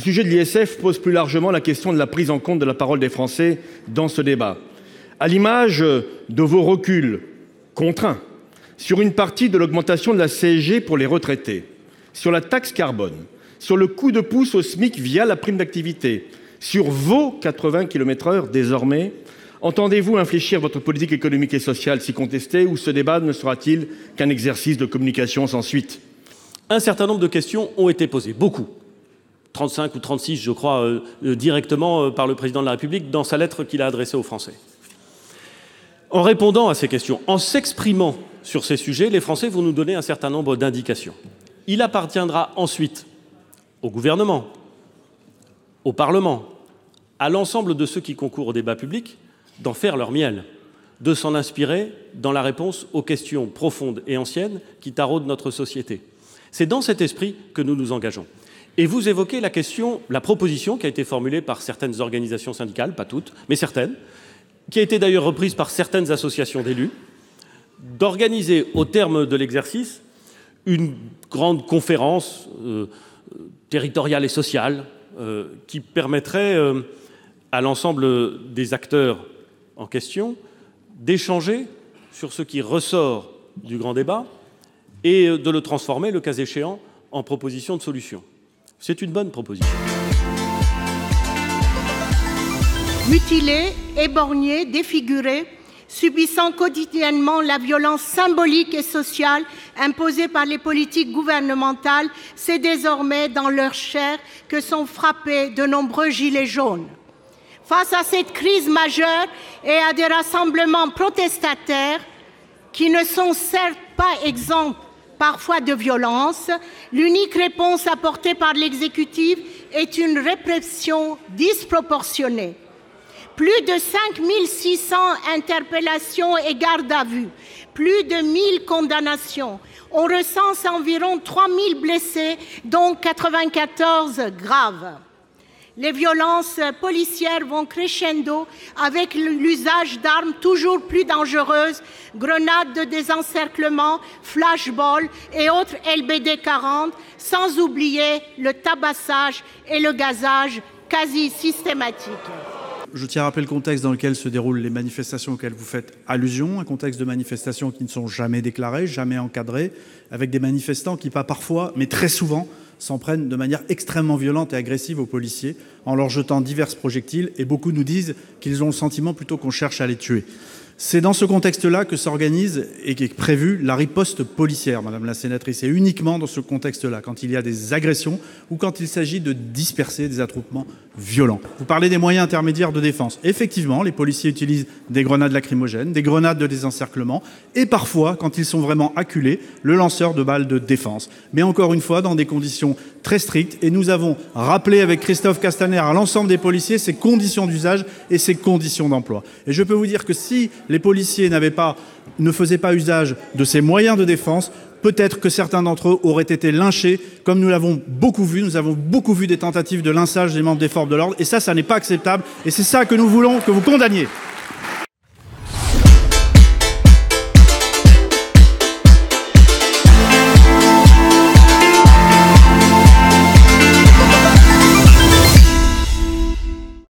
sujet de l'ISF pose plus largement la question de la prise en compte de la parole des Français dans ce débat. À l'image de vos reculs contraints sur une partie de l'augmentation de la CSG pour les retraités, sur la taxe carbone, sur le coup de pouce au SMIC via la prime d'activité, sur vos 80 km/h désormais, entendez-vous infléchir votre politique économique et sociale si contestée, ou ce débat ne sera-t-il qu'un exercice de communication sans suite ? Un certain nombre de questions ont été posées, beaucoup. 35 ou 36, je crois, directement par le président de la République dans sa lettre qu'il a adressée aux Français. En répondant à ces questions, en s'exprimant sur ces sujets, les Français vont nous donner un certain nombre d'indications. Il appartiendra ensuite au gouvernement, au Parlement, à l'ensemble de ceux qui concourent au débat public, d'en faire leur miel, de s'en inspirer dans la réponse aux questions profondes et anciennes qui taraudent notre société. C'est dans cet esprit que nous nous engageons. Et vous évoquez la proposition qui a été formulée par certaines organisations syndicales, pas toutes, mais certaines, qui a été d'ailleurs reprise par certaines associations d'élus, d'organiser au terme de l'exercice une grande conférence territoriale et sociale qui permettrait à l'ensemble des acteurs en question d'échanger sur ce qui ressort du grand débat et de le transformer, le cas échéant, en proposition de solution. C'est une bonne proposition. Mutilés, éborgnés, défigurés, subissant quotidiennement la violence symbolique et sociale imposée par les politiques gouvernementales, c'est désormais dans leur chair que sont frappés de nombreux gilets jaunes. Face à cette crise majeure et à des rassemblements protestataires qui ne sont certes pas exempts parfois de violence, l'unique réponse apportée par l'exécutif est une répression disproportionnée. Plus de 5600 interpellations et gardes à vue, plus de 1000 condamnations. On recense environ 3000 blessés, dont 94 graves. Les violences policières vont crescendo avec l'usage d'armes toujours plus dangereuses, grenades de désencerclement, flashballs et autres LBD 40, sans oublier le tabassage et le gazage quasi systématique. Je tiens à rappeler le contexte dans lequel se déroulent les manifestations auxquelles vous faites allusion, un contexte de manifestations qui ne sont jamais déclarées, jamais encadrées, avec des manifestants qui, pas parfois, mais très souvent, s'en prennent de manière extrêmement violente et agressive aux policiers en leur jetant divers projectiles, et beaucoup nous disent qu'ils ont le sentiment plutôt qu'on cherche à les tuer. C'est dans ce contexte-là que s'organise et qu'est prévue la riposte policière, Madame la sénatrice, et uniquement dans ce contexte-là, quand il y a des agressions ou quand il s'agit de disperser des attroupements violents. Vous parlez des moyens intermédiaires de défense. Effectivement, les policiers utilisent des grenades lacrymogènes, des grenades de désencerclement et parfois, quand ils sont vraiment acculés, le lanceur de balles de défense. Mais encore une fois, dans des conditions très strictes. Et nous avons rappelé avec Christophe Castaner à l'ensemble des policiers ces conditions d'usage et ces conditions d'emploi. Et je peux vous dire que si les policiers ne faisaient pas usage de ces moyens de défense, peut-être que certains d'entre eux auraient été lynchés, comme nous l'avons beaucoup vu. Nous avons beaucoup vu des tentatives de lynchage des membres des forces de l'ordre. Et ça n'est pas acceptable. Et c'est ça que nous voulons que vous condamniez.